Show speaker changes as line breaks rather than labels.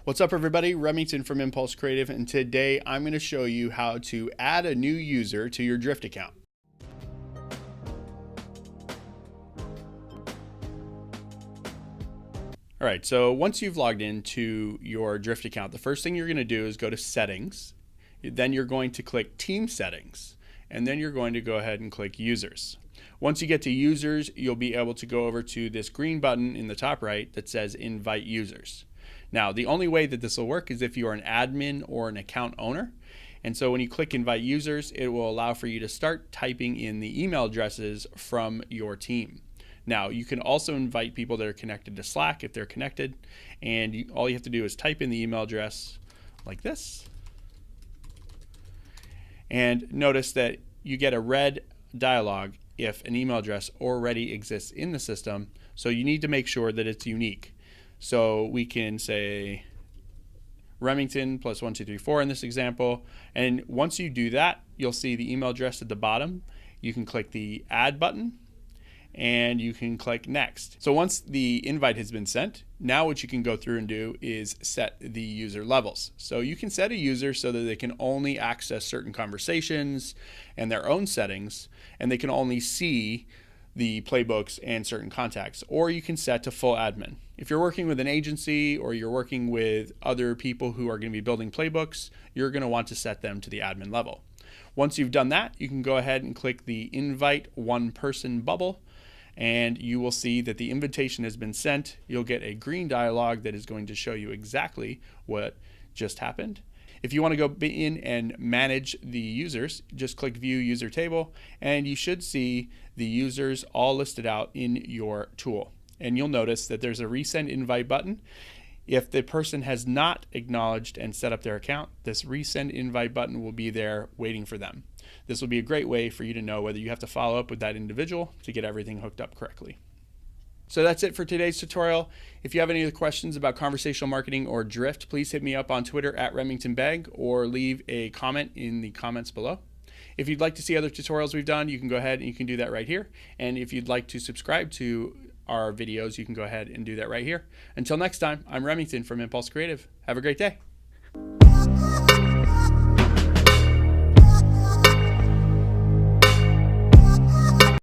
What's up, everybody? Remington from Impulse Creative, and today I'm going to show you how to add a new user to your Drift account. All right, so once you've logged into your Drift account, the first thing you're going to do is go to Settings. Then you're going to click Team Settings, and then you're going to go ahead and click Users. Once you get to Users, you'll be able to go over to this green button in the top right that says Invite Users. Now, the only way that this will work is if you are an admin or an account owner. And so when you click Invite Users, it will allow for you to start typing in the email addresses from your team. Now, you can also invite people that are connected to Slack if they're connected, and all you have to do is type in the email address like this. And notice that you get a red dialog if an email address already exists in the system, so you need to make sure that it's unique. So we can say Remington plus 1234 in this example. And once you do that, you'll see the email address at the bottom. You can click the Add button and you can click Next. So once the invite has been sent, now what you can go through and do is set the user levels. So you can set a user so that they can only access certain conversations and their own settings, and they can only see the playbooks and certain contacts, or you can set to full admin. If you're working with an agency or you're working with other people who are going to be building playbooks, you're going to want to set them to the admin level. Once you've done that, you can go ahead and click the Invite One Person bubble, and you will see that the invitation has been sent. You'll get a green dialog that is going to show you exactly what just happened. If you want to go in and manage the users, just click View User Table, and you should see the users all listed out in your tool. And you'll notice that there's a Resend Invite button. If the person has not acknowledged and set up their account, this Resend Invite button will be there waiting for them. This will be a great way for you to know whether you have to follow up with that individual to get everything hooked up correctly. So that's it for today's tutorial. If you have any other questions about conversational marketing or Drift, please hit me up on Twitter at RemingtonBag or leave a comment in the comments below. If you'd like to see other tutorials we've done, you can go ahead and you can do that right here. And if you'd like to subscribe to our videos, you can go ahead and do that right here. Until next time, I'm Remington from Impulse Creative. Have a great day.